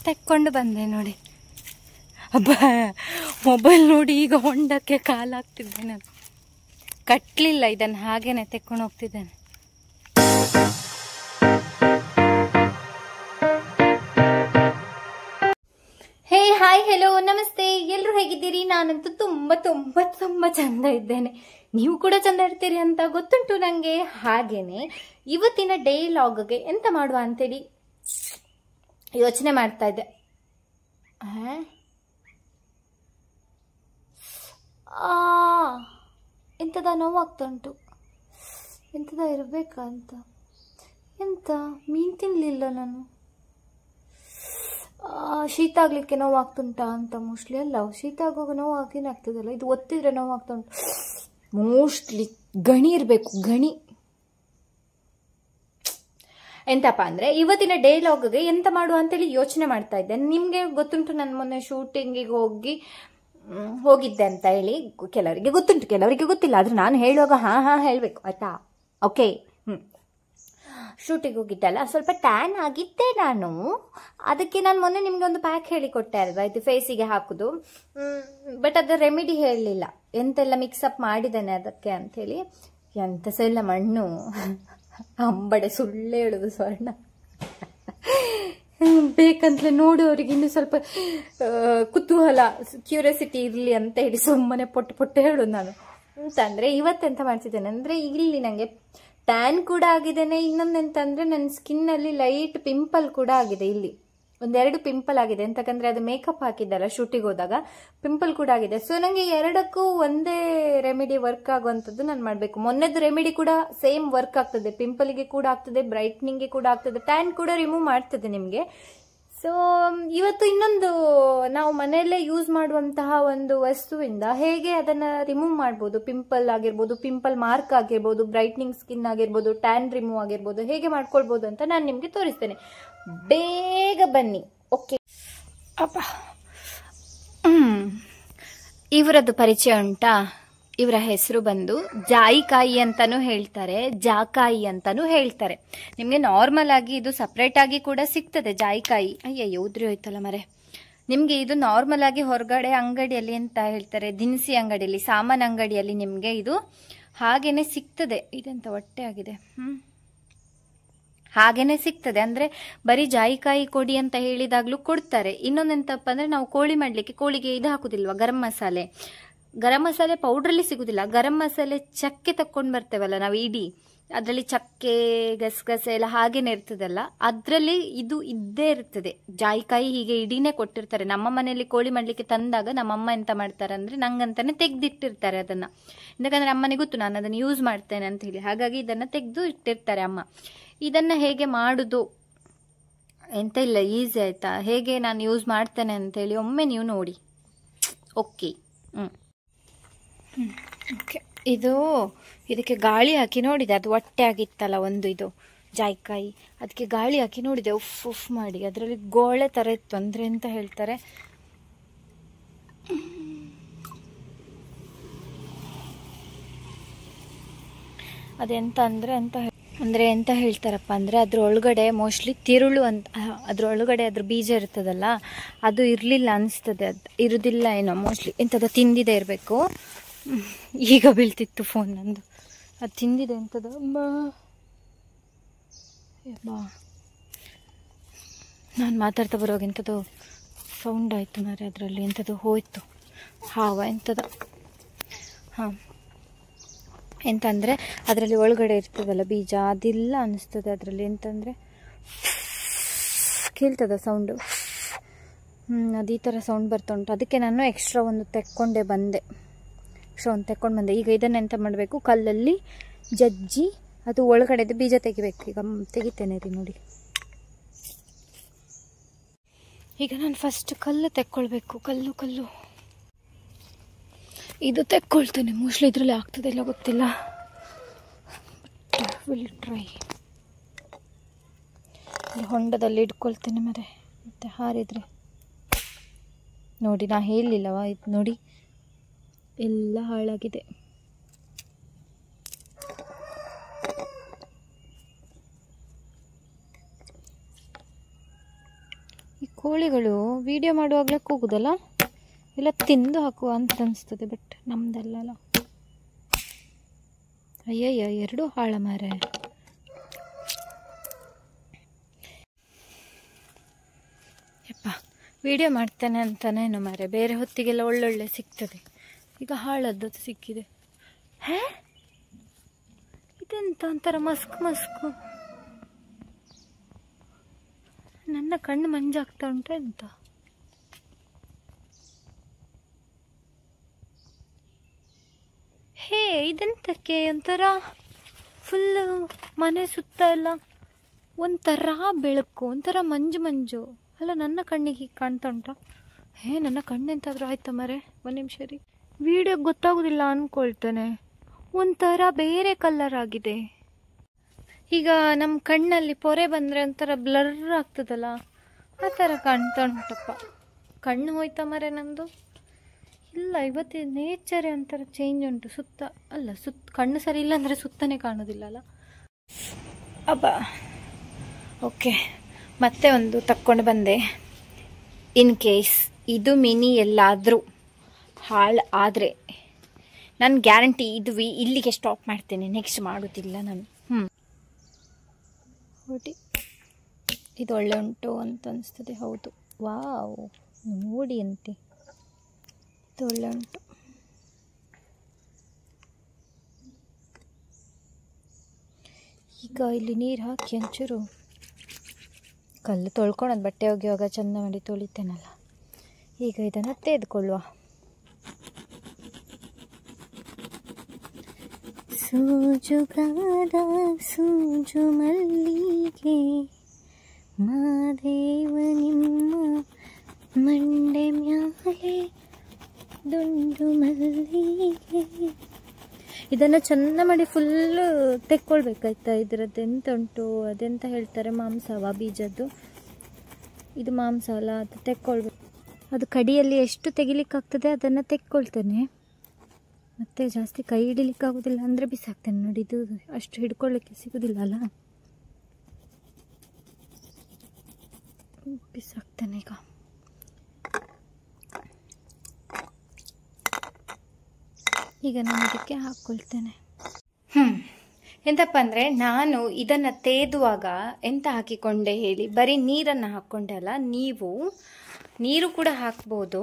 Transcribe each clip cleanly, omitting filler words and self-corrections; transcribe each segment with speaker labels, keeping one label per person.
Speaker 1: ತೆಕ್ಕೊಂಡು ಬಂದೆ ನೋಡಿ. ಹಬ್ಬ ಮೊಬೈಲ್ ನೋಡಿ ಈಗ ಹೊಂಡಕ್ಕೆ ಕಾಲಾಗ್ತಿದ್ದೆ ನಾನು. ಕಟ್ಟಲಿಲ್ಲ ಇದನ್ನು, ಹಾಗೇನೆ ತೆಕ್ಕೊಂಡು ಹೋಗ್ತಿದ್ದೇನೆ. ಹೇ ಹಾಯ್ ಹೆಲೋ ನಮಸ್ತೆ, ಎಲ್ಲರೂ ಹೇಗಿದ್ದೀರಿ? ನಾನಂತೂ ತುಂಬ ತುಂಬ ತುಂಬ ಚಂದ ಇದ್ದೇನೆ. ನೀವು ಕೂಡ ಚಂದ ಇರ್ತೀರಿ ಅಂತ ಗೊತ್ತುಂಟು ನನಗೆ. ಹಾಗೇನೆ ಇವತ್ತಿನ ಡೇ ಲಾಗ್ಗೆ ಎಂತ ಮಾಡುವ ಅಂತೇಳಿ ಯೋಚನೆ ಮಾಡ್ತಾ ಇದ್ದೆ. ಎಂಥದ ನೋವಾಗ್ತಾ ಉಂಟು, ಎಂಥದ ಇರಬೇಕಾ ಅಂತ. ಎಂತ ಮೀನು ತಿನ್ನಲಿಲ್ಲ ನಾನು. ಶೀತ ಆಗಲಿಕ್ಕೆ ನೋವಾಗ್ತುಂಟಾ ಅಂತ ಮೋಸ್ಟ್ಲಿ. ಅಲ್ಲ, ಶೀತ ಆಗುವಾಗ ನೋವಾಗೇನೆ ಆಗ್ತದಲ್ಲ, ಇದು ಒತ್ತಿದ್ರೆ ನೋವಾಗ್ತಾ ಉಂಟು ಮೋಸ್ಟ್ಲಿ. ಗಣಿ ಇರಬೇಕು, ಗಣಿ. ಎಂತಪ್ಪ ಅಂದರೆ ಇವತ್ತಿನ ಡೇ ಲಾಗ್ಗೆ ಎಂತ ಮಾಡುವ ಅಂತೇಳಿ ಯೋಚನೆ ಮಾಡ್ತಾ ಇದ್ದೆ. ನಿಮಗೆ ಗೊತ್ತುಂಟು ನಾನು ಮೊನ್ನೆ ಶೂಟಿಂಗಿಗೆ ಹೋಗಿದ್ದೆ ಅಂತ ಹೇಳಿ. ಕೆಲವರಿಗೆ ಗೊತ್ತುಂಟು, ಕೆಲವರಿಗೆ ಗೊತ್ತಿಲ್ಲ. ಆದ್ರೆ ನಾನು ಹೇಳುವಾಗ ಹಾಂ ಹೇಳಬೇಕು ಆಯ್ತಾ? ಓಕೆ. ಶೂಟಿಗೆ ಹೋಗಿದ್ದಲ್ಲ, ಸ್ವಲ್ಪ ಟ್ಯಾನ್ ಆಗಿದ್ದೆ ನಾನು. ಅದಕ್ಕೆ ನಾನು ಮೊನ್ನೆ ನಿಮಗೆ ಒಂದು ಪ್ಯಾಕ್ ಹೇಳಿಕೊಟ್ಟೆ ಅಲ್ವಾ, ಇದು ಫೇಸಿಗೆ ಹಾಕೋದು. ಬಟ್ ಅದರ ರೆಮಿಡಿ ಹೇಳಲಿಲ್ಲ, ಎಂತೆಲ್ಲ ಮಿಕ್ಸಪ್ ಮಾಡಿದ್ದೇನೆ ಅದಕ್ಕೆ ಅಂಥೇಳಿ. ಎಂತ ಸಹ ಇಲ್ಲ, ಮಣ್ಣು ಅಂಬಡೆ, ಸುಳ್ಳು ಹೇಳೋದು ಸ್ವರ್ಣ. ಬೇಕಂತಲೇ ನೋಡುವವರಿಗೆ ಇನ್ನೂ ಸ್ವಲ್ಪ ಕುತೂಹಲ, ಕ್ಯೂರಿಯಾಸಿಟಿ ಇರಲಿ ಅಂತ ಹೇಳಿ ಸುಮ್ಮನೆ ಪೊಟ್ಟು ಹೇಳೋದು ನಾನು. ಅಂತಂದರೆ ಇವತ್ತೆಂತ ಮಾಡ್ತಿದ್ದೇನೆ ಅಂದರೆ, ಇಲ್ಲಿ ನನಗೆ ಟ್ಯಾನ್ ಕೂಡ ಆಗಿದ್ದೇನೆ. ಇನ್ನೊಂದೆಂತಂದರೆ ನನ್ನ ಸ್ಕಿನ್ನಲ್ಲಿ ಲೈಟ್ ಪಿಂಪಲ್ ಕೂಡ ಆಗಿದೆ. ಇಲ್ಲಿ ಒಂದೆರಡು ಪಿಂಪಲ್ ಆಗಿದೆ. ಎಂತಕಂದರೆ ಅದು ಮೇಕಪ್ ಹಾಕಿದ್ದಲ್ಲ ಶೂಟಿಗೆ ಹೋದಾಗ, ಪಿಂಪಲ್ ಕೂಡ ಆಗಿದೆ. ಸೊ ನನಗೆ ಎರಡಕ್ಕೂ ಒಂದೇ ರೆಮಿಡಿ ವರ್ಕ್ ಆಗುವಂಥದ್ದು ನಾನು ಮಾಡಬೇಕು. ಮೊನ್ನೆದು ರೆಮಿಡಿ ಕೂಡ ಸೇಮ್ ವರ್ಕ್ ಆಗ್ತದೆ, ಪಿಂಪಲ್ಗೆ ಕೂಡ ಆಗ್ತದೆ, ಬ್ರೈಟ್ನಿಂಗ್ಗೆ ಕೂಡ ಆಗ್ತದೆ, ಟ್ಯಾನ್ ಕೂಡ ರಿಮೂವ್ ಮಾಡ್ತದೆ ನಿಮಗೆ. ಸೊ ಇವತ್ತು ಇನ್ನೊಂದು ನಾವು ಮನೆಯಲ್ಲೇ ಯೂಸ್ ಮಾಡುವಂತಹ ಒಂದು ವಸ್ತುವಿಂದ ಹೇಗೆ ಅದನ್ನು ರಿಮೂವ್ ಮಾಡ್ಬೋದು, ಪಿಂಪಲ್ ಆಗಿರ್ಬೋದು, ಪಿಂಪಲ್ ಮಾರ್ಕ್ ಆಗಿರ್ಬೋದು, ಬ್ರೈಟ್ನಿಂಗ್ ಸ್ಕಿನ್ ಆಗಿರ್ಬೋದು, ಟ್ಯಾನ್ ರಿಮೂವ್ ಆಗಿರ್ಬೋದು, ಹೇಗೆ ಮಾಡ್ಕೊಳ್ಬೋದು ಅಂತ ನಾನು ನಿಮಗೆ ತೋರಿಸ್ತೇನೆ. ಬೇಗ ಬನ್ನಿ. ಓಕೆ. ಅಪ್ಪ, ಇವರದ್ದು ಪರಿಚಯ ಉಂಟಾ? ಇವರ ಹೆಸರು ಬಂದು ಜಾಯಿಕಾಯಿ ಅಂತಾನೂ ಹೇಳ್ತಾರೆ, ಜಾಕಾಯಿ ಅಂತಾನೂ ಹೇಳ್ತಾರೆ. ನಿಮಗೆ ನಾರ್ಮಲ್ ಆಗಿ ಇದು ಸಪ್ರೇಟ್ ಆಗಿ ಕೂಡ ಸಿಗ್ತದೆ ಜಾಯಿಕಾಯಿ. ಅಯ್ಯಯ್ಯೋ ಉದ್ರಿ ಹೋಯ್ತಲ್ಲ ಮರೆ. ನಿಮಗೆ ಇದು ನಾರ್ಮಲ್ ಆಗಿ ಹೊರಗಡೆ ಅಂಗಡಿಯಲ್ಲಿ ಅಂತ ಹೇಳ್ತಾರೆ, ದಿನಸಿ ಅಂಗಡಿಯಲ್ಲಿ, ಸಾಮಾನು ಅಂಗಡಿಯಲ್ಲಿ ನಿಮಗೆ ಇದು ಹಾಗೇನೆ ಸಿಗ್ತದೆ. ಇದೆಂತ ಹೊಟ್ಟೆ ಆಗಿದೆ. ಹಾಗೇನೆ ಸಿಗ್ತದೆ. ಅಂದರೆ ಬರೀ ಜಾಯಿಕಾಯಿ ಕೊಡಿ ಅಂತ ಹೇಳಿದಾಗ್ಲೂ ಕೊಡ್ತಾರೆ. ಇನ್ನೊಂದೆಂತಪ್ಪ ಅಂದರೆ, ನಾವು ಕೋಳಿ ಮಾಡಲಿಕ್ಕೆ ಕೋಳಿಗೆ ಇದು ಹಾಕುದಿಲ್ವಾ, ಗರಂ ಮಸಾಲೆ ಪೌಡ್ರಲ್ಲಿ ಸಿಗುದಿಲ್ಲ. ಗರಂ ಮಸಾಲೆ ಚಕ್ಕೆ ತಕ್ಕೊಂಡು ಬರ್ತೇವಲ್ಲ ನಾವು ಇಡೀ, ಅದರಲ್ಲಿ ಚಕ್ಕೆ ಗಸಗಸೆ ಎಲ್ಲ ಹಾಗೇನೆ ಇರ್ತದಲ್ಲ, ಅದರಲ್ಲಿ ಇದು ಇದ್ದೇ ಇರ್ತದೆ. ಜಾಯಿಕಾಯಿ ಹೀಗೆ ಇಡೀನೇ ಕೊಟ್ಟಿರ್ತಾರೆ. ನಮ್ಮ ಮನೆಯಲ್ಲಿ ಕೋಳಿ ಮಾಡಲಿಕ್ಕೆ ತಂದಾಗ ನಮ್ಮಮ್ಮ ಎಂತ ಮಾಡ್ತಾರೆ ಅಂದರೆ, ನಂಗಂತಾನೆ ತೆಗೆದಿಟ್ಟಿರ್ತಾರೆ ಅದನ್ನು. ಯಾಕಂದರೆ ಅಮ್ಮನಿಗೆ ಗೊತ್ತು ನಾನು ಅದನ್ನು ಯೂಸ್ ಮಾಡ್ತೇನೆ ಅಂತ ಹೇಳಿ, ಹಾಗಾಗಿ ಇದನ್ನು ತೆಗೆದು ಇಟ್ಟಿರ್ತಾರೆ ಅಮ್ಮ. ಇದನ್ನು ಹೇಗೆ ಮಾಡುದು ಎಂತ ಇಲ್ಲ, ಈಸಿ ಆಯ್ತಾ, ಹೇಗೆ ನಾನು ಯೂಸ್ ಮಾಡ್ತೇನೆ ಅಂತೇಳಿ ಒಮ್ಮೆ ನೀವು ನೋಡಿ. ಓಕೆ. ಓಕೆ. ಇದಕ್ಕೆ ಗಾಳಿ ಹಾಕಿ ನೋಡಿದೆ, ಅದು ಹೊಟ್ಟೆ ಆಗಿತ್ತಲ್ಲ ಒಂದು ಇದು ಜಾಯಿಕಾಯಿ, ಅದಕ್ಕೆ ಗಾಳಿ ಹಾಕಿ ನೋಡಿದೆ, ಉಫ್ ಮಾಡಿ. ಅದರಲ್ಲಿ ಗೋಳೆ ಥರ ಇತ್ತು. ಅಂದರೆ ಎಂತ ಹೇಳ್ತಾರೆ, ಅದೆಂತ ಅಂದರೆ ಎಂತ ಹೇಳ್ತಾರಪ್ಪ ಅಂದರೆ, ಅದ್ರ ಒಳಗಡೆ ಮೋಸ್ಟ್ಲಿ ತಿರುಳು ಅಂತ, ಅದ್ರೊಳಗಡೆ ಅದ್ರ ಬೀಜ ಇರ್ತದಲ್ಲ, ಅದು ಇರಲಿಲ್ಲ ಅನಿಸ್ತದೆ. ಅದು ಇರುವುದಿಲ್ಲ ಏನೋ ಮೋಸ್ಟ್ಲಿ, ಎಂಥದ ತಿಂದಿದೆ ಇರಬೇಕು. ಈಗ ಬೀಳ್ತಿತ್ತು ಫೋನ್ ನಂದು. ಅದು ತಿಂದಿದೆ ಎಂಥದ ಬಾ. ನಾನು ಮಾತಾಡ್ತಾ ಬರುವಾಗ ಎಂಥದ್ದು ಸೌಂಡ್ ಆಯಿತು ಮಾರೆ, ಅದರಲ್ಲಿ ಎಂಥದ್ದು ಹೋಯ್ತು, ಹಾವ ಎಂಥದ. ಎಂತಂದರೆ ಅದರಲ್ಲಿ ಒಳಗಡೆ ಇರ್ತದಲ್ಲ ಬೀಜ, ಅದಿಲ್ಲ ಅನಿಸ್ತದೆ ಅದರಲ್ಲಿ. ಎಂತಂದರೆ ಕೇಳ್ತದ ಸೌಂಡು. ಅದು ಈ ಥರ ಸೌಂಡ್ ಬರ್ತಾ ಉಂಟು. ಅದಕ್ಕೆ ನಾನು ಎಕ್ಸ್ಟ್ರಾ ಒಂದು ತೆಕ್ಕೊಂಡು ಬಂದೆ. ಈಗ ಇದನ್ನು ಎಂತ ಮಾಡಬೇಕು, ಕಲ್ಲಲ್ಲಿ ಜಜ್ಜಿ ಅದು ಒಳಗಡೆದು ಬೀಜ ತೆಗಿಬೇಕು. ಈಗ ತೆಗಿತೇನೆ ರೀ ನೋಡಿ. ಈಗ ನಾನು ಫಸ್ಟ್ ಕಲ್ಲು ತೆಕ್ಕೊಳ್ಬೇಕು. ಕಲ್ಲು ಇದು ತೆಕ್ಕೊಳ್ತೇನೆ. ಮೋಸ್ಟ್ಲಿ ಇದರಲ್ಲಿ ಆಗ್ತದೆ ಇಲ್ಲ ಗೊತ್ತಿಲ್ಲ, ವಿಲ್ ಟ್ರೈ. ಹೊಂಡದಲ್ಲಿ ಇಟ್ಕೊಳ್ತೇನೆ ಮತ್ತೆ ಹಾರಿದ್ರೆ ನೋಡಿ. ನಾ ಹೇಳಲಿಲ್ಲವಾ, ಇದು ನೋಡಿ ಎಲ್ಲ ಹಾಳಾಗಿದೆ. ಈ ಕೋಳಿಗಳು ವಿಡಿಯೋ ಮಾಡುವಾಗಲೇ ಕೂಗುದಲ್ಲ, ಇಲ್ಲ ತಿಂದು ಹಾಕುವ ಅಂತ ಅನಿಸ್ತದೆ. ಬಟ್ ನಮ್ದಲ್ಲ. ಅಯ್ಯಯ್ಯ, ಎರಡೂ ಹಾಳ ಮಾರೆ. ಯಪ್ಪ, ವಿಡಿಯೋ ಮಾಡ್ತೇನೆ ಅಂತಾನೇನು ಮಾರೆ, ಬೇರೆ ಹೊತ್ತಿಗೆಲ್ಲ ಒಳ್ಳೊಳ್ಳೆ ಸಿಗ್ತದೆ. ಈಗ ಹಾಳದ್ದು ಸಿಕ್ಕಿದೆ. ಹೇ, ಇದೆಂತ ಒಂಥರ ಮಸ್ಕು. ನನ್ನ ಕಣ್ಣು ಮಂಜಾಗ್ತಾ ಉಂಟು ಎಂತ? ಹೇ, ಇದೆಂತಕ್ಕೆ ಒಂಥರ ಫುಲ್ಲು ಮನೆ ಸುತ್ತ ಎಲ್ಲ ಒಂಥರ ಬೆಳಕು, ಒಂಥರ ಮಂಜು ಅಲ್ಲ. ನನ್ನ ಕಣ್ಣಿಗೆ ಹೀಗೆ ಕಾಣ್ತಾ ಉಂಟಾ? ಹೇ, ನನ್ನ ಕಣ್ಣೆಂತಾದ್ರೂ ಆಯ್ತಾ ಮರೆ? ಒಂದು ನಿಮಿಷ ರೀ, ವಿಡಿಯೋಗೆ ಗೊತ್ತಾಗೋದಿಲ್ಲ ಅಂದ್ಕೊಳ್ತೇನೆ. ಒಂಥರ ಬೇರೆ ಕಲರ್ ಆಗಿದೆ. ಈಗ ನಮ್ಮ ಕಣ್ಣಲ್ಲಿ ಪೊರೆ ಬಂದರೆ ಒಂಥರ ಬ್ಲರ್ ಆಗ್ತದಲ್ಲ, ಆ ಥರ ಕಾಣ್ತಾ ಉಂಟಪ್ಪ. ಕಣ್ಣು ಹೋಯ್ತಾ ಮರೆ ನಂದು? ಇಲ್ಲ, ಇವತ್ತು ನೇಚರೇ ಒಂಥರ ಚೇಂಜ್ ಉಂಟು. ಕಣ್ಣು ಸರಿ ಇಲ್ಲ ಅಂದರೆ ಸುತ್ತನೇ ಕಾಣೋದಿಲ್ಲ ಅಲ್ಲ. ಅಬ್ಬಾ, ಓಕೆ, ಮತ್ತೆ ಒಂದು ತಕ್ಕೊಂಡು ಬಂದೆ. ಇನ್ ಕೇಸ್ ಇದು ಮಿನಿ ಎಲ್ಲಾದರೂ ಹಾಳು ಆದರೆ ನಾನು ಗ್ಯಾರಂಟಿ ಇದು ಇಲ್ಲಿಗೆ ಸ್ಟಾಪ್ ಮಾಡ್ತೇನೆ. ನೆಕ್ಸ್ಟ್ ಮಾಡೋದಿಲ್ಲ ನಾನು. ನೋಡಿ, ಇದು ಒಳ್ಳೆ ಉಂಟು ಅಂತ ಅನಿಸ್ತದೆ. ಹೌದು, ವಾವ್, ನೋಡಿ ಅಂತೆ, ಇದು ಒಳ್ಳೆ ಉಂಟು. ಈಗ ಇಲ್ಲಿ ನೀರು ಹಾಕಿ ಒಂಚೂರು ಕಲ್ಲು ತೊಳ್ಕೊಳೋದು, ಬಟ್ಟೆ ಒಗೆಯುವಾಗ ಚೆಂದ ಮಾಡಿ ತೊಳಿತೇನಲ್ಲ. ಈಗ ಇದನ್ನು ತೆಗೆದುಕೊಳ್ಳುವ. ಸೂಜುಗಾದ ಸೂಜು ಮಲ್ಲಿಗೆ ಮಾದೇವ ನಿಮ್ಮ ಮಂಡೆ ಮ್ಯಾಲೆ ದುಂಡು ಮಲ್ಲಿಗೆ. ಇದನ್ನು ಚೆಂದ ಮಾಡಿ ಫುಲ್ಲು ತೆಕ್ಕೊಳ್ಬೇಕಾಯ್ತಾ. ಇದರದ್ದು ಎಂತ ಉಂಟು, ಅದೆಂತ ಹೇಳ್ತಾರೆ, ಮಾಂಸವ ಬೀಜದ್ದು. ಇದು ಮಾಂಸ ಅಲ್ಲ, ಅದು ತೆಕ್ಕೊಳ್ಬೇಕು. ಅದು ಕಡಿಯಲ್ಲಿ ಎಷ್ಟು ತೆಗಿಲಿಕ್ಕಾಗ್ತದೆ ಅದನ್ನು ತೆಕ್ಕೊಳ್ತೇನೆ. ಮತ್ತೆ ಜಾಸ್ತಿ ಕೈ ಹಿಡಿಲಿಕ್ಕಾಗೋದಿಲ್ಲ ಅಂದರೆ ಬಿಸಾಕ್ತೇನೆ. ನೋಡಿ, ಇದು ಅಷ್ಟು ಹಿಡ್ಕೊಳ್ಳಿಕ್ಕೆ ಸಿಗೋದಿಲ್ಲ ಅಲ್ಲ, ಬಿಸಾಕ್ತೇನೆ. ಈಗ ನಾನು ಇದಕ್ಕೆ ಹಾಕ್ಕೊಳ್ತೇನೆ. ಎಂತಪ್ಪ ಅಂದರೆ, ನಾನು ಇದನ್ನು ತೇದುವಾಗ ಎಂತ ಹಾಕಿಕೊಂಡೆ ಹೇಳಿ, ಬರೀ ನೀರನ್ನು ಹಾಕ್ಕೊಂಡೆ ಅಲ್ಲ, ನೀವು ನೀರು ಕೂಡ ಹಾಕ್ಬೋದು.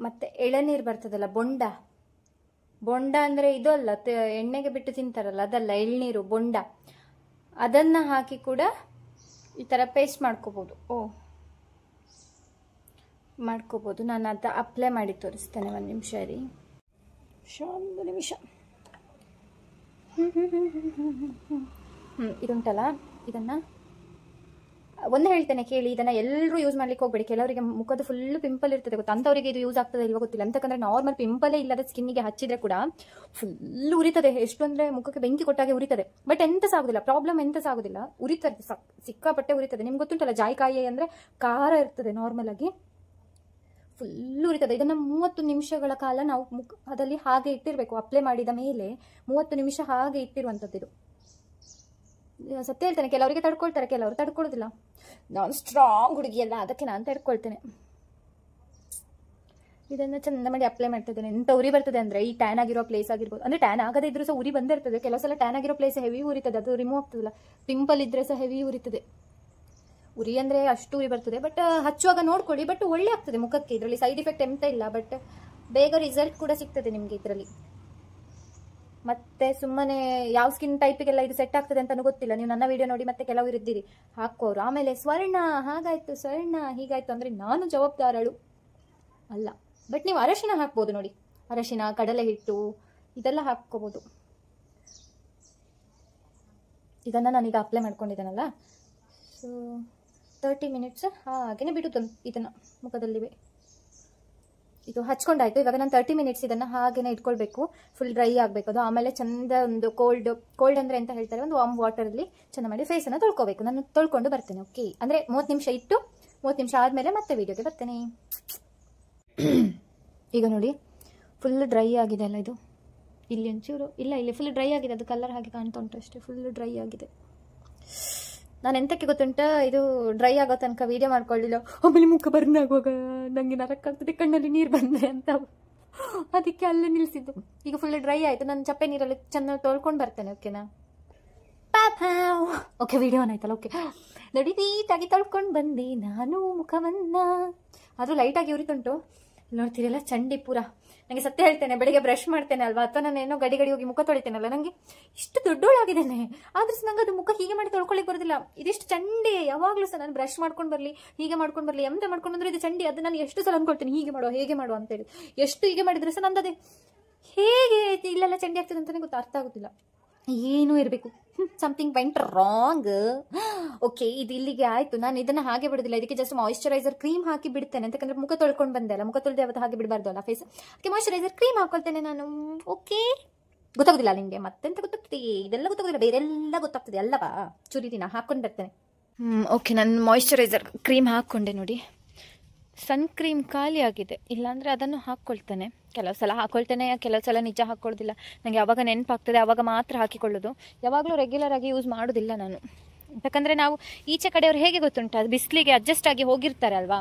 Speaker 1: ಮತ್ತು ಎಳನೀರು ಬರ್ತದಲ್ಲ, ಬೊಂಡ ಅಂದರೆ ಇದು ಅಲ್ಲ, ಎಣ್ಣೆಗೆ ಬಿಟ್ಟು ತಿಂತಾರಲ್ಲ ಅದಲ್ಲ, ಎಳ್ನೀರು ಬೊಂಡ, ಅದನ್ನು ಹಾಕಿ ಕೂಡ ಈ ಥರ ಪೇಸ್ಟ್ ಮಾಡ್ಕೋಬೋದು. ನಾನು ಅದು ಅಪ್ಲೈ ಮಾಡಿ ತೋರಿಸ್ತೇನೆ. ಒಂದು ನಿಮಿಷ ರೀ, ಒಂದು ನಿಮಿಷ. ಇದುಂಟಲ್ಲ, ಇದನ್ನು ಒಂದು ಹೇಳ್ತೇನೆ ಕೇಳಿ. ಇದನ್ನು ಎಲ್ಲರೂ ಯೂಸ್ ಮಾಡ್ಲಿಕ್ಕೆ ಹೋಗ್ಬೇಡಿ. ಕೆಲವರಿಗೆ ಮುಖದ ಫುಲ್ಲು ಪಿಂಪಲ್ ಇರ್ತದೆ ಗೊತ್ತಾ, ಅಂಥವರಿಗೆ ಇದು ಯೂಸ್ ಆಗ್ತದೆ ಇಲ್ವ ಗೊತ್ತಿಲ್ಲ. ಅಂತಕಂದ್ರೆ ನಾರ್ಮಲ್ ಪಿಂಪಲೇ ಇಲ್ಲದ ಸ್ಕಿನ್ನಿಗೆ ಹಚ್ಚಿದ್ರೆ ಕೂಡ ಫುಲ್ಲು ಉರಿತದೆ. ಎಷ್ಟು ಅಂದರೆ ಮುಖಕ್ಕೆ ಬೆಂಕಿ ಕೊಟ್ಟಾಗೆ ಉರಿತದೆ. ಬಟ್ ಎಂತ ಸಾಗುದಿಲ್ಲ, ಪ್ರಾಬ್ಲಮ್ ಎಂತ ಸಾಗುದಿಲ್ಲ, ಉರಿತದೆ, ಸಿಕ್ಕಾಪಟ್ಟೆ ಉರಿತದೆ. ನಿಮ್ಗೆ ಗೊತ್ತುಂಟಲ್ಲ, ಜಾಯಿಕಾಯಿ ಅಂದರೆ ಖಾರ ಇರ್ತದೆ ನಾರ್ಮಲ್ ಆಗಿ, ಫುಲ್ಲು ಉರಿತದೆ. ಇದನ್ನು 30 ನಿಮಿಷಗಳ ಕಾಲ ನಾವು ಮುಖದಲ್ಲಿ ಹಾಗೆ ಇಟ್ಟಿರಬೇಕು. ಅಪ್ಲೈ ಮಾಡಿದ ಮೇಲೆ 30 ನಿಮಿಷ ಹಾಗೆ ಇಟ್ಟಿರುವಂಥದ್ದು. ಇದು ಸತ್ಯ ಹೇಳ್ತೇನೆ, ಕೆಲವರಿಗೆ ತಡ್ಕೊಳ್ತಾರೆ, ಕೆಲವರು ತಡ್ಕೊಳ್ಳೋದಿಲ್ಲ. ನಾನು ಸ್ಟ್ರಾಂಗ್ ಹುಡುಗಿಯಲ್ಲ, ಅದಕ್ಕೆ ನಾನು ತಡ್ಕೊಳ್ತೇನೆ. ಇದನ್ನು ಚೆಂದ ಮಾಡಿ ಅಪ್ಲೈ ಮಾಡ್ತಾ ಇದ್ದೇನೆ. ಎಂತ ಉರಿ ಬರ್ತದೆ ಅಂದರೆ, ಈ ಟ್ಯಾನ್ ಆಗಿರೋ ಪ್ಲೇಸ್ ಆಗಿರ್ಬೋದು, ಅಂದರೆ ಟ್ಯಾನ್ ಆಗದೇ ಇದ್ರೂ ಸಹ ಉರಿ ಬಂದಿರ್ತದೆ. ಕೆಲವು ಸಲ ಟ್ಯಾನ್ ಆಗಿರೋ ಪ್ಲೇಸ್ ಹೆವಿ ಉರಿತದೆ, ಅದು ರಿಮೂವ್ ಆಗ್ತದಲ್ಲ. ಪಿಂಪಲ್ ಇದ್ರೆ ಸಹ ಹೆವಿ ಉರಿತದೆ. ಉರಿ ಅಂದರೆ ಅಷ್ಟು ಉರಿ ಬರ್ತದೆ. ಬಟ್ ಹಚ್ಚುವಾಗ ನೋಡ್ಕೊಳ್ಳಿ. ಬಟ್ ಒಳ್ಳೆ ಆಗ್ತದೆ ಮುಖಕ್ಕೆ, ಇದರಲ್ಲಿ ಸೈಡ್ ಇಫೆಕ್ಟ್ ಎಂತ ಇಲ್ಲ. ಬಟ್ ಬೇಗ ರಿಸಲ್ಟ್ ಕೂಡ ಸಿಗ್ತದೆ ನಿಮಗೆ ಇದರಲ್ಲಿ. ಮತ್ತೆ ಸುಮ್ಮನೆ ಯಾವ ಸ್ಕಿನ್ ಟೈಪಿಗೆಲ್ಲ ಇದು ಸೆಟ್ ಆಗ್ತದೆ ಅಂತ ಗೊತ್ತಿಲ್ಲ. ನೀವು ನನ್ನ ವಿಡಿಯೋ ನೋಡಿ ಮತ್ತೆ ಕೆಲವರು ಇದ್ದೀರಿ ಹಾಕೋರು, ಆಮೇಲೆ ಸ್ವರ್ಣ ಹಾಗಾಯ್ತು, ಸ್ವರ್ಣ ಹೀಗಾಯ್ತು ಅಂದರೆ ನಾನು ಜವಾಬ್ದಾರಳು ಅಲ್ಲ. ಬಟ್ ನೀವು ಅರಶಿನ ಹಾಕ್ಬೋದು ನೋಡಿ, ಅರಶಿನ, ಕಡಲೆ ಹಿಟ್ಟು ಇದೆಲ್ಲ ಹಾಕ್ಕೋಬೋದು. ಇದನ್ನು ನಾನೀಗ ಅಪ್ಲೈ ಮಾಡ್ಕೊಂಡಿದ್ದೇನಲ್ಲ, ಸೊ 30 ಮಿನಿಟ್ಸ್ ಹಾಗೇನೆ ಬಿಡುತ್ತೆ ಇದನ್ನು ಮುಖದಲ್ಲಿವೆ. ಇದು ಹಚ್ಕೊಂಡಾಯ್ತು. ಇವಾಗ ನಾನು 30 ಮಿನಿಟ್ಸ್ ಇದನ್ನು ಹಾಗೇನೆ ಇಟ್ಕೊಳ್ಬೇಕು, ಫುಲ್ ಡ್ರೈ ಆಗಬೇಕು ಅದು. ಆಮೇಲೆ ಚಂದ ಒಂದು ಕೋಲ್ಡ್ ಅಂದರೆ ಎಂತ ಹೇಳ್ತಾರೆ, ಒಂದು ವಾರ್ಮ್ ವಾಟರಲ್ಲಿ ಚೆಂದ ಮಾಡಿ ಫೇಸನ್ನು ತೊಳ್ಕೋಬೇಕು. ನಾನು ತೊಳ್ಕೊಂಡು ಬರ್ತೇನೆ. ಓಕೆ, ಅಂದರೆ 30 ನಿಮಿಷ ಇಟ್ಟು 30 ನಿಮಿಷ ಆದಮೇಲೆ ಮತ್ತೆ ವಿಡಿಯೋಗೆ ಬರ್ತೇನೆ. ಈಗ ನೋಡಿ, ಫುಲ್ ಡ್ರೈ ಆಗಿದೆ ಅಲ್ಲ ಇದು. ಇಲ್ಲಿ ಒಂಚೂರು ಇಲ್ಲ, ಇಲ್ಲಿ ಫುಲ್ ಡ್ರೈ ಆಗಿದೆ, ಅದು ಕಲರ್ ಹಾಗೆ ಕಾಣ್ತಾ ಉಂಟು ಅಷ್ಟೇ. ಫುಲ್ ಡ್ರೈ ಆಗಿದೆ. ನಾನು ಎಂತಕ್ಕೆ ಗೊತ್ತುಂಟ, ಇದು ಡ್ರೈ ಆಗೋ ತನಕ ವೀಡಿಯೋ ಮಾಡ್ಕೊಳ್ಳಿಲ್ಲ, ಆಮೇಲೆ ಮುಖ ಬರ್ನ್ ಆಗುವಾಗ ನನಗೆ ನರಕ್ಕಾಗ್ತದೆ, ಕಣ್ಣಲ್ಲಿ ನೀರು ಬಂದರೆ ಅಂತ, ಅದಕ್ಕೆ ಅಲ್ಲೇ ನಿಲ್ಲಿಸಿದ್ದು. ಈಗ ಫುಲ್ ಡ್ರೈ ಆಯಿತು, ನಾನು ಚಪ್ಪೆ ನೀರಲ್ಲಿ ಚೆನ್ನಾಗಿ ತೊಳ್ಕೊಂಡು ಬರ್ತೇನೆ. ಓಕೆನಾ? ಓಕೆ, ವಿಡಿಯೋ ಆಯ್ತಲ್ಲ. ಓಕೆ ನೋಡಿ, ನೀಟಾಗಿ ತೊಳ್ಕೊಂಡು ಬಂದೆ ನಾನು ಮುಖವನ್ನ. ಆದರೂ ಲೈಟಾಗಿ ಉರಿತುಂಟು, ನೋಡ್ತೀರಲ್ಲ ಚಂಡಿ ಪೂರ. ನನಗೆ ಸತ್ಯ ಹೇಳ್ತೇನೆ, ಬೆಳಿಗ್ಗೆ ಬ್ರಷ್ ಮಾಡ್ತೇನೆ ಅಲ್ವಾ, ಅಥವಾ ನಾನು ಏನೋ ಗಡಿ ಹೋಗಿ ಮುಖ ತೊಳಿತೇನಲ್ಲ, ನನಗೆ ಇಷ್ಟು ದೊಡ್ಡೋಳಾಗಿದ್ದೇನೆ, ಆದ್ರೂ ನಂಗೆ ಅದು ಮುಖ ಹೀಗೆ ಮಾಡಿ ತೊಳ್ಕೊಳ್ಳಿಕ್ಕೆ ಬರೋದಿಲ್ಲ. ಇದಿಷ್ಟು ಚಂಡಿ. ಯಾವಾಗಲೂ ಸಹ ನಾನು ಬ್ರಷ್ ಮಾಡ್ಕೊಂಡು ಬರಲಿ, ಹೀಗೆ ಮಾಡ್ಕೊಂಡು ಬರಲಿ, ಎಂತ ಮಾಡ್ಕೊಂಡು ಬಂದ್ರೆ ಇದು ಚಂಡಿ. ಅದು ನಾನು ಎಷ್ಟು ಸಲ ಅನ್ಕೊಳ್ತೇನೆ, ಹೀಗೆ ಮಾಡುವ ಹೇಗೆ ಮಾಡುವ ಅಂತೇಳಿ. ಎಷ್ಟು ಹೀಗೆ ಮಾಡಿದ್ರೆ ಸಹ ನಂದು ಅದೇ ಹೇಗೆ ಇಲ್ಲೆಲ್ಲ ಚಂಡಿ ಆಗ್ತದೆ ಅಂತಲೇ ಅರ್ಥ ಆಗುತ್ತಿಲ್ಲ. ಏನೂ ಇರಬೇಕು, ಸಮಥಿಂಗ್ ವೆಂಟ್ ರಾಂಗ್. ಓಕೆ, ಇದು ಇಲ್ಲಿಗೆ ಆಯಿತು. ನಾನು ಇದನ್ನು ಹಾಗೆ ಬಿಡೋದಿಲ್ಲ, ಇದಕ್ಕೆ ಜಸ್ಟ್ ಮಾಯಿಶ್ಚರೈಸರ್ ಕ್ರೀಮ್ ಹಾಕಿ ಬಿಡ್ತೇನೆ. ಯಾಕಂದರೆ ಮುಖ ತೊಳ್ಕೊಂಡು ಬಂದೆ ಅಲ್ಲ, ಮುಖ ತೊಳೆದು ಯಾವತ್ತು ಹಾಗೆ ಬಿಡಬಾರ್ದು ಅಲ್ಲ ಫೇಸ್. ಅದಕ್ಕೆ ಮಾಯಿಶ್ಚರೈಸರ್ ಕ್ರೀಮ್ ಹಾಕೊಳ್ತೇನೆ ನಾನು. ಓಕೆ, ಗೊತ್ತಾಗೋದಿಲ್ಲ ನಿಮಗೆ ಮತ್ತೆಂತ ಗೊತ್ತಾಗ್ತದೆ, ಇದೆಲ್ಲ ಗೊತ್ತಾಗೋದಿಲ್ಲ, ಬೇರೆಲ್ಲ ಗೊತ್ತಾಗ್ತದೆ ಅಲ್ಲವಾ. ಚೂರಿನ ಹಾಕೊಂಡು ಬರ್ತೇನೆ. ಓಕೆ, ನಾನು ಮಾಯಿಶ್ಚರೈಸರ್ ಕ್ರೀಮ್ ಹಾಕ್ಕೊಂಡೆ ನೋಡಿ. ಸನ್ ಕ್ರೀಮ್ ಖಾಲಿ ಆಗಿದೆ, ಇಲ್ಲಾಂದರೆ ಅದನ್ನು ಹಾಕ್ಕೊಳ್ತೇನೆ. ಕೆಲವು ಸಲ ಹಾಕ್ಕೊಳ್ತೇನೆ, ಕೆಲವು ಸಲ ನಿಜ ಹಾಕ್ಕೊಳ್ಳೋದಿಲ್ಲ. ನನಗೆ ಯಾವಾಗ ನೆನಪಾಗ್ತದೆ ಆವಾಗ ಮಾತ್ರ ಹಾಕಿಕೊಳ್ಳೋದು. ಯಾವಾಗಲೂ ರೆಗ್ಯುಲರ್ ಆಗಿ ಯೂಸ್ ಮಾಡೋದಿಲ್ಲ ನಾನು. ಯಾಕಂದರೆ ನಾವು ಈಚೆ ಕಡೆಯವರು ಹೇಗೆ ಗೊತ್ತುಂಟು, ಅದು ಬಿಸಿಲಿಗೆ ಅಡ್ಜಸ್ಟ್ ಆಗಿ ಹೋಗಿರ್ತಾರೆ ಅಲ್ವಾ.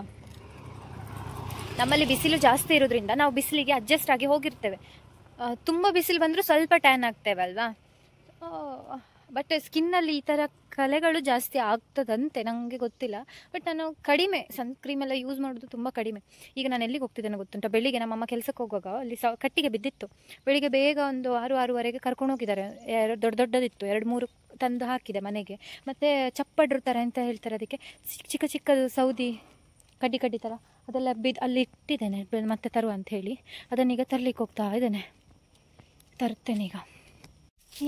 Speaker 1: ನಮ್ಮಲ್ಲಿ ಬಿಸಿಲು ಜಾಸ್ತಿ ಇರೋದ್ರಿಂದ ನಾವು ಬಿಸಿಲಿಗೆ ಅಡ್ಜಸ್ಟ್ ಆಗಿ ಹೋಗಿರ್ತೇವೆ. ತುಂಬ ಬಿಸಿಲು ಬಂದರೂ ಸ್ವಲ್ಪ ಟ್ಯಾನ್ ಆಗ್ತೇವೆ ಅಲ್ವಾ. ಬಟ್ ಸ್ಕಿನ್ನಲ್ಲಿ ಈ ಥರ ಕಲೆಗಳು ಜಾಸ್ತಿ ಆಗ್ತದಂತೆ, ನನಗೆ ಗೊತ್ತಿಲ್ಲ. ಬಟ್ ನಾನು ಕಡಿಮೆ ಸನ್ಕ್ರೀಮೆಲ್ಲ ಯೂಸ್ ಮಾಡೋದು ತುಂಬ ಕಡಿಮೆ. ಈಗ ನಾನು ಎಲ್ಲಿಗೆ ಹೋಗ್ತಿದ್ದೇನೆ ಗೊತ್ತುಂಟ, ಬೆಳಿಗ್ಗೆ ನಮ್ಮಮ್ಮ ಕೆಲಸಕ್ಕೆ ಹೋಗುವಾಗ ಅಲ್ಲಿ ಕಟ್ಟಿಗೆ ಬಿದ್ದಿತ್ತು. ಬೆಳಿಗ್ಗೆ ಬೇಗ ಒಂದು 6-6:30ಗೆ ಕರ್ಕೊಂಡು ಹೋಗಿದ್ದಾರೆ. ದೊಡ್ಡದಿತ್ತು, 2-3 ತಂದು ಹಾಕಿದೆ ಮನೆಗೆ. ಮತ್ತು ಚಪ್ಪಡ್ರು ಥರ ಅಂತ ಹೇಳ್ತಾರೆ ಅದಕ್ಕೆ, ಚಿಕ್ಕ ಚಿಕ್ಕದು ಸೌದಿ ಕಡ್ಡಿ ಥರ, ಅದೆಲ್ಲ ಅಲ್ಲಿ ಇಟ್ಟಿದ್ದೇನೆ ಮತ್ತೆ ತರುವ ಅಂತ ಹೇಳಿ. ಅದನ್ನೀಗ ತರಲಿಕ್ಕೆ ಹೋಗ್ತಾ ಇದ್ದೇನೆ, ತರ್ತೇನೆ ಈಗ.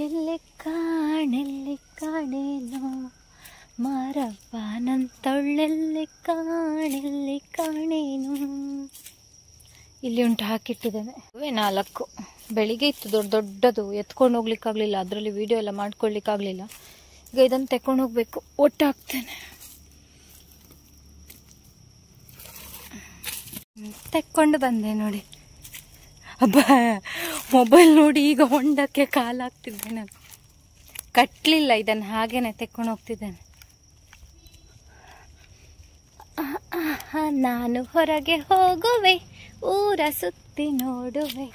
Speaker 1: ಎಲ್ಲಿ ಕಾಣೆಲ್ಲೋ ಮಾರವ್ವ ನಂತೊಳ್ಳೆಲ್ಲಿ ಕಾಣೇನು. ಇಲ್ಲಿ ಉಂಟು, ಹಾಕಿಟ್ಟಿದ್ದೇನೆ. 4 ಬೆಳಿಗ್ಗೆ ಇತ್ತು ದೊಡ್ಡದು, ಎತ್ಕೊಂಡು ಹೋಗ್ಲಿಕ್ಕಾಗಲಿಲ್ಲ, ಅದರಲ್ಲಿ ವಿಡಿಯೋ ಎಲ್ಲ ಮಾಡ್ಕೊಳ್ಳಿಕ್ಕಾಗಲಿಲ್ಲ. ಈಗ ಇದನ್ನು ತೆಕ್ಕೊಂಡು ಹೋಗ್ಬೇಕು, ಒಟ್ಟು ಹಾಕ್ತೇನೆ. ತೆಕ್ಕೊಂಡು ಬಂದೆ ನೋಡಿ. ಅಬ್ಬ, ಮೊಬೈಲ್ ನೋಡಿ ಈಗ ಹೊಂಡಕ್ಕೆ ಕಾಲಾಗ್ತಿದ್ದೆ ನಾನು. ಕಟ್ಟಲಿಲ್ಲ ಇದನ್ನು, ಹಾಗೇನೆ ತೆಕ್ಕೊಂಡು ಹೋಗ್ತಿದ್ದೇನೆ. ನಾನು ಹೊರಗೆ ಹೋಗುವೆ, ಊರ ಸುತ್ತಿ ನೋಡುವೆ.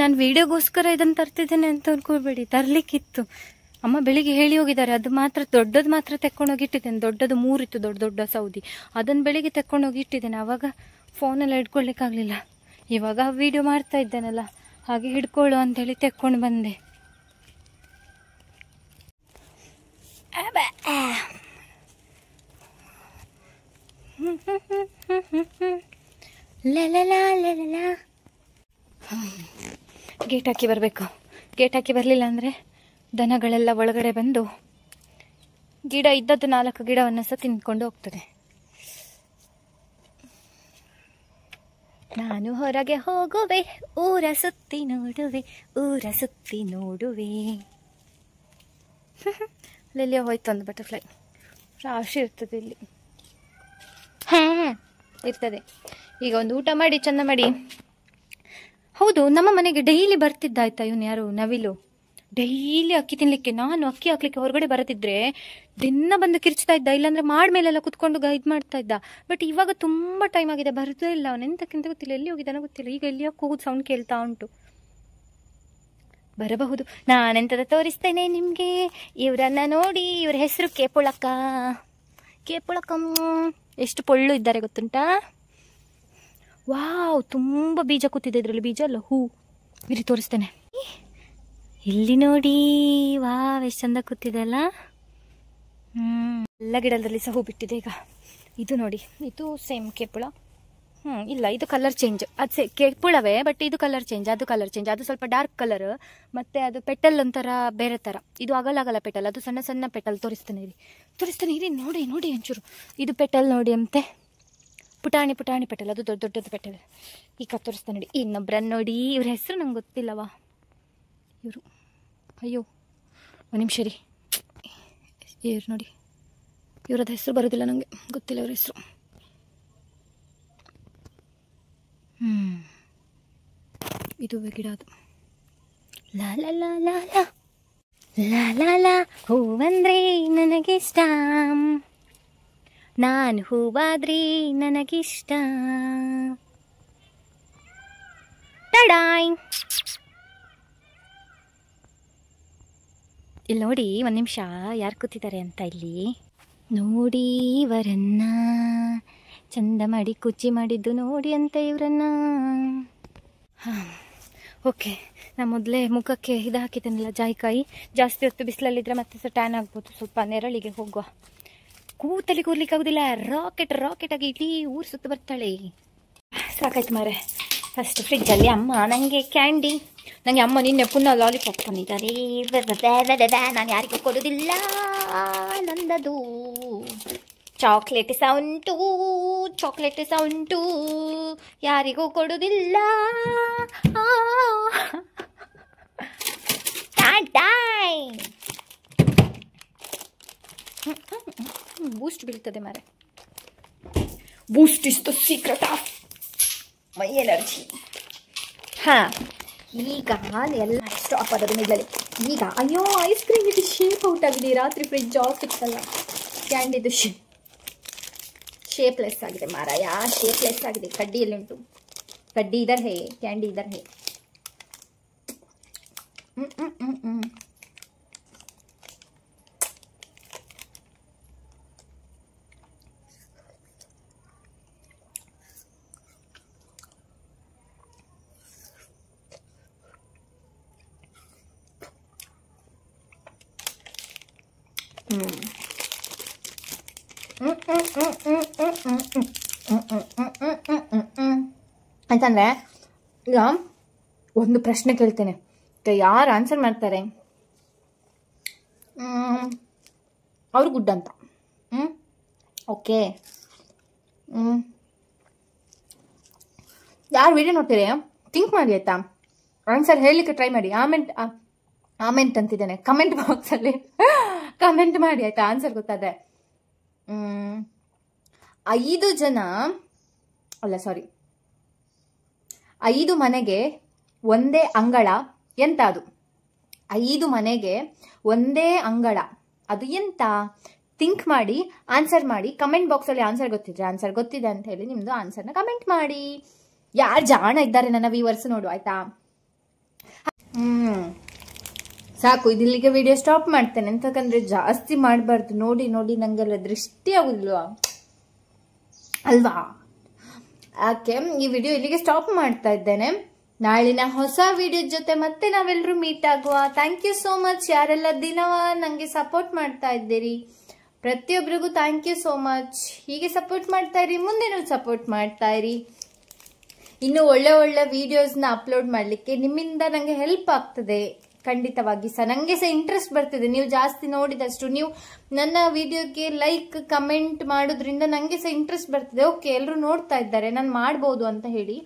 Speaker 1: ನಾನು ವಿಡಿಯೋಗೋಸ್ಕರ ಇದನ್ನು ತರ್ತಿದ್ದೇನೆ ಅಂತ ಅನ್ಕೊಳ್ಬೇಡಿ, ತರ್ಲಿಕ್ಕಿತ್ತು. ಅಮ್ಮ ಬೆಳಿಗ್ಗೆ ಹೇಳಿ ಹೋಗಿದ್ದಾರೆ, ಅದು ಮಾತ್ರ ದೊಡ್ಡದು ಮಾತ್ರ ತೆಕ್ಕೊಂಡೋಗಿ ಇಟ್ಟಿದ್ದೇನೆ. ದೊಡ್ಡದು 3 ಇತ್ತು, ದೊಡ್ಡ ಸೌದಿ, ಅದನ್ನು ಬೆಳಿಗ್ಗೆ ತೆಕ್ಕೊಂಡೋಗಿ ಇಟ್ಟಿದ್ದೇನೆ. ಆವಾಗ ಫೋನೆಲ್ಲ ಹಿಡ್ಕೊಳ್ಲಿಕ್ಕಾಗಲಿಲ್ಲ. ಇವಾಗ ವಿಡಿಯೋ ಮಾಡ್ತಾ ಇದ್ದೇನಲ್ಲ, ಹಾಗೆ ಹಿಡ್ಕೊಳ್ಳು ಅಂತೇಳಿ ತೆಕ್ಕೊಂಡು ಬಂದೆ. ಗೇಟ್ ಹಾಕಿ ಬರಬೇಕು. ಗೇಟ್ ಹಾಕಿ ಬರಲಿಲ್ಲ ಅಂದರೆ ದನಗಳೆಲ್ಲ ಒಳಗಡೆ ಬಂದು ಗಿಡ ಇದ್ದದ್ದು 4 ಗಿಡವನ್ನು ಸಹ ತಿನ್ಕೊಂಡು ಹೋಗ್ತದೆ. ನಾನು ಹೊರಗೆ ಹೋಗುವೆ, ಊರ ಸುತ್ತಿ ನೋಡುವೆ. ಅಲ್ಲೆಲ್ಲಿಯೋ ಹೋಯ್ತು ಒಂದು ಬಟರ್ಫ್ಲೈ, ರಾಶಿ ಇರ್ತದೆ ಇಲ್ಲಿ. ಇರ್ತದೆ. ಈಗ ಒಂದು ಊಟ ಮಾಡಿ ಚೆಂದ ಮಾಡಿ. ಹೌದು, ನಮ್ಮ ಮನೆಗೆ ಡೈಲಿ ಬರ್ತಿದ್ದಾಯ್ತಾ ಇವನು ಯಾರು, ನವಿಲು. ಡೈಲಿ ಅಕ್ಕಿ ತಿನ್ಲಿಕ್ಕೆ, ನಾನು ಅಕ್ಕಿ ಹಾಕ್ಲಿಕ್ಕೆ ಹೊರಗಡೆ ಬರತಿದ್ರೆ ದಿನ ಬಂದು ಕಿರ್ಚ್ತಾ ಇದ್ದ, ಇಲ್ಲಾಂದ್ರೆ ಮೇಲೆಲ್ಲ ಕುತ್ಕೊಂಡು ಇದು ಮಾಡ್ತಾ ಇದ್ದ. ಬಟ್ ಇವಾಗ ತುಂಬ ಟೈಮ್ ಆಗಿದೆ, ಬರೋದೇ ಇಲ್ಲ ಅವನು. ಎಂತಕ್ಕಿಂತ ಗೊತ್ತಿಲ್ಲ, ಎಲ್ಲಿ ಹೋಗಿದ್ದಾನೋ ಗೊತ್ತಿಲ್ಲ. ಈಗ ಎಲ್ಲಿ ಕೂಗುದು ಸೌಂಡ್ ಕೇಳ್ತಾ ಉಂಟು. ಬರಬಹುದು. ನಾನೆಂತದ ತೋರಿಸ್ತೇನೆ ನಿಮಗೆ. ಇವರನ್ನ ನೋಡಿ, ಇವ್ರ ಹೆಸರು ಕೇಪುಳಕ್ಕ. ಎಷ್ಟು ಪೊಳ್ಳು ಇದ್ದಾರೆ ಗೊತ್ತುಂಟಾ. ವಾವ್, ತುಂಬ ಬೀಜ ಕೂತಿದೆ ಇದರಲ್ಲಿ. ಬೀಜ ಅಲ್ಲ, ಹೂ. ಇರಿ ತೋರಿಸ್ತೇನೆ. ಇಲ್ಲಿ ನೋಡಿ, ವಾವ್ ಎಷ್ಟು ಚಂದ ಕೂತಿದೆ ಅಲ್ಲ. ಎಲ್ಲ ಗಿಡದಲ್ಲಿ ಸಹ ಹೂ ಬಿಟ್ಟಿದೆ ಈಗ. ಇದು ನೋಡಿ, ಇದು ಸೇಮ್ ಕೇಪುಳ. ಇಲ್ಲ, ಇದು ಕಲರ್ ಚೇಂಜ್. ಅದು ಕೇಪುಳವೇ, ಬಟ್ ಇದು ಕಲರ್ ಚೇಂಜ್, ಅದು ಕಲರ್ ಚೇಂಜ್. ಅದು ಸ್ವಲ್ಪ ಡಾರ್ಕ್ ಕಲರ್, ಮತ್ತು ಅದು ಪೆಟಲ್ ಒಂಥರ ಬೇರೆ ಥರ. ಇದು ಅಗಲ ಪೆಟಲ್, ಅದು ಸಣ್ಣ ಸಣ್ಣ ಪೆಟಲ್. ತೋರಿಸ್ತೇನೆ ಇರಿ, ನೋಡಿ ಒಂಚೂರು. ಇದು ಪೆಟಲ್ ನೋಡಿ ಅಂತೆ, ಪುಟಾಣಿ ಪೆಟಲ್, ಅದು ದೊಡ್ಡದು ಪೆಟಲ್. ಈಗ ತೋರಿಸ್ತೇನೆ ನೋಡಿ. ಇನ್ನೊಬ್ರನ್ನ ನೋಡಿ, ಇವ್ರ ಹೆಸರು ನಂಗೆ ಗೊತ್ತಿಲ್ಲವಾ. ಇವರು, ಅಯ್ಯೋ ಒಂದು ನಿಮಿಷ ರೀ. ಇವ್ರು ನೋಡಿ, ಇವರದ್ದು ಹೆಸರು ಬರೋದಿಲ್ಲ ನನಗೆ, ಗೊತ್ತಿಲ್ಲ ಇವ್ರ ಹೆಸರು. ಇದು ಗಿಡ, ಅದು ಲಾ ಲಾ ಲಾ ಲಾ ಲಾ ಲಾ ಲಾ ಲಾ ಹೂವಂದ್ರೆ ನನಗಿಷ್ಟ, ನಾನು ಹೂವಾದ್ರೆ ನನಗಿಷ್ಟ. ಟಡಾಯ್. ಇಲ್ಲಿ ನೋಡಿ, ಒಂದು ನಿಮಿಷ, ಯಾರು ಕೂತಿದ್ದಾರೆ ಅಂತ ಇಲ್ಲಿ ನೋಡಿ. ಇವರನ್ನ ಚಂದ ಮಾಡಿ ಕುಚ್ಚಿ ಮಾಡಿದ್ದು ನೋಡಿ ಅಂತ ಇವರನ್ನ. ಹಾಂ, ಓಕೆ. ನಾನು ಮೊದಲೇ ಮುಖಕ್ಕೆ ಇದು ಹಾಕಿದ್ದೇನಲ್ಲ ಜಾಯಿಕಾಯಿ, ಜಾಸ್ತಿ ಹೊತ್ತು ಬಿಸಿಲಲ್ಲಿದ್ದರೆ ಮತ್ತೆ ಸಹ ಟ್ಯಾನ್ ಆಗ್ಬೋದು. ಸ್ವಲ್ಪ ನೆರಳಿಗೆ ಹೋಗುವ. ಕೂತಲ್ಲಿ ಕೂರ್ಲಿಕ್ಕೆ ಆಗೋದಿಲ್ಲ. ರಾಕೆಟ್ ಆಗಿ ಇಡೀ ಊರು ಸುತ್ತ ಬರ್ತಾಳೆ. ಸಾಕಾಯ್ತು ಮಾರೆ. ಫಸ್ಟ್ ಫ್ರಿಜ್ಜಲ್ಲಿ ಅಮ್ಮ ನನಗೆ ಕ್ಯಾಂಡಿ, ನನಗೆ ಅಮ್ಮ ನಿನ್ನೆ ಪುನಃ ಲಾಲಿಪಾಪ್ ತಂದಿದ್ದಾರೆ. ನಾನು ಯಾರಿಗೂ ಕೊಡೋದಿಲ್ಲ, ನಂದದು ಚಾಕ್ಲೇಟ್ ಸಹ ಉಂಟು, ಯಾರಿಗೂ ಕೊಡೋದಿಲ್ಲ. ಬೂಸ್ಟ್ ಬೀಳ್ತದೆ ಮಾರೆ. Boost is the secret of my energy. ಹಾಂ, ಈಗ ಎಲ್ಲ ಸ್ಟಾಪ್ ಆಗೋದು ಮಿಡ್ಲಲ್ಲಿ. ಈಗ ಅಯ್ಯೋ, ಐಸ್ ಕ್ರೀಮ್ ಇದು ಶೇಪ್ ಔಟ್ ಆಗಿದೆ. ರಾತ್ರಿ ಫ್ರಿಡ್ಜ್ ಆಫ್ ಇತ್ತಲ್ಲ, ಕ್ಯಾಂಡಿದು ಶೇಪ್ಲೆಸ್ ಆಗಿದೆ ಮಾರಾಯ, ಶೇಪ್ಲೆಸ್ ಆಗಿದೆ. ಕಡ್ಡಿಯಲ್ಲಿ ಉಂಟು, ಕಡ್ಡಿ ಇದರ್ ಹೇ, ಕ್ಯಾಂಡಿ ಇದರ್ ಹೇ. ಅಂತಂದ್ರೆ ಈಗ ಒಂದು ಪ್ರಶ್ನೆ ಕೇಳ್ತೇನೆ, ಯಾರು ಆನ್ಸರ್ ಮಾಡ್ತಾರೆ ಅವ್ರು ಗುಡ್ ಅಂತ. ಓಕೆ, ಯಾರು ವಿಡಿಯೋ ನೋಡ್ತೀರಿ ಥಿಂಕ್ ಮಾಡಿ ಆಯ್ತಾ, ಆನ್ಸರ್ ಹೇಳಲಿಕ್ಕೆ ಟ್ರೈ ಮಾಡಿ. ಆಮೆಂಟ್ ಅಂತಿದ್ದೇನೆ, ಕಮೆಂಟ್ ಬಾಕ್ಸಲ್ಲಿ ಕಮೆಂಟ್ ಮಾಡಿ ಆಯ್ತಾ, ಆನ್ಸರ್ ಗೊತ್ತಾದ್ರೆ. 5 ಮನೆಗೆ ಒಂದೇ ಅಂಗಳ ಎಂತ ಅದು? 5 ಮನೆಗೆ ಒಂದೇ ಅಂಗಳ ಅದು ಎಂತ? ಥಿಂಕ್ ಮಾಡಿ, ಆನ್ಸರ್ ಮಾಡಿ. ಕಮೆಂಟ್ ಬಾಕ್ಸಲ್ಲಿ ಆನ್ಸರ್ ಗೊತ್ತಿದೆ ಅಂತ ಹೇಳಿ ನಿಮ್ದು ಆನ್ಸರ್ನ ಕಮೆಂಟ್ ಮಾಡಿ. ಯಾರು ಜಾಣ ಇದ್ದಾರೆ ನನ್ನ ವ್ಯೂವರ್ಸ್ ನೋಡು ಆಯ್ತಾ. ಸಾಕು, ಇದಿಲ್ಲಿಗೆ ವಿಡಿಯೋ ಸ್ಟಾಪ್ ಮಾಡ್ತೇನೆ. ಎಂತಕ್ಕಂದ್ರೆ ಜಾಸ್ತಿ ಮಾಡಬಾರ್ದು. ನೋಡಿ ನೋಡಿ ನಂಗೆಲ್ಲ ದೃಷ್ಟಿ ಆಗುದಿಲ್ವಾ ಅಲ್ವಾ? ಯಾಕೆ ಈ ವಿಡಿಯೋ ಇಲ್ಲಿಗೆ ಸ್ಟಾಪ್ ಮಾಡ್ತಾ ಇದ್ದೇನೆ. ನಾಳಿನ ಹೊಸ ವಿಡಿಯೋ ಜೊತೆ ಮತ್ತೆ ನಾವೆಲ್ಲರೂ ಮೀಟ್ ಆಗುವ. ಥ್ಯಾಂಕ್ ಯು ಸೋ ಮಚ್ ಯಾರೆಲ್ಲ ದಿನವ ನಂಗೆ ಸಪೋರ್ಟ್ ಮಾಡ್ತಾ ಇದ್ದೀರಿ. ಪ್ರತಿಯೊಬ್ಬರಿಗೂ ಥ್ಯಾಂಕ್ ಯು ಸೋ ಮಚ್. ಹೀಗೆ ಸಪೋರ್ಟ್ ಮಾಡ್ತಾ ಇರಿ, ಮುಂದೆನೂ ಸಪೋರ್ಟ್ ಮಾಡ್ತಾ ಇರಿ. ಇನ್ನು ಒಳ್ಳೆ ಒಳ್ಳೆ ವಿಡಿಯೋಸ್ನ ಅಪ್ಲೋಡ್ ಮಾಡಲಿಕ್ಕೆ ನಿಮ್ಮಿಂದ ನಂಗೆ ಹೆಲ್ಪ್ ಆಗ್ತದೆ. ಖಂಡಿತವಾಗಿ ಸಹ ನಂಗೆ ಸಹ ಇಂಟ್ರೆಸ್ಟ್ ಬರ್ತಿದೆ. ನೀವು ಜಾಸ್ತಿ ನೋಡಿದಷ್ಟು, ನೀವು ನನ್ನ ವಿಡಿಯೋಗೆ ಲೈಕ್ ಕಮೆಂಟ್ ಮಾಡೋದ್ರಿಂದ ನಂಗೆ ಸಹ ಇಂಟ್ರೆಸ್ಟ್ ಬರ್ತದೆ. ಓಕೆ, ಎಲ್ಲರೂ ನೋಡ್ತಾ ಇದ್ದಾರೆ, ನಾನು ಮಾಡ್ಬೋದು ಅಂತ ಹೇಳಿ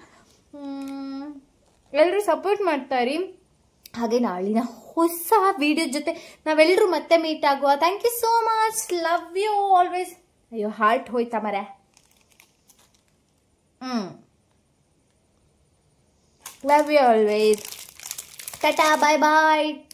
Speaker 1: ಎಲ್ಲರೂ ಸಪೋರ್ಟ್ ಮಾಡ್ತಾ ಇರಿ. ಹಾಗೆ ನಾಳಿನ ಹೊಸ ವಿಡಿಯೋ ಜೊತೆ ನಾವೆಲ್ಲರೂ ಮತ್ತೆ ಮೀಟ್ ಆಗುವ. Thank you so much, love you always. ಅಯ್ಯೋ, ಹಾರ್ಟ್ ಹೋಯ್ತಾ ಮರೆ. Love you always. Tata, bye bye.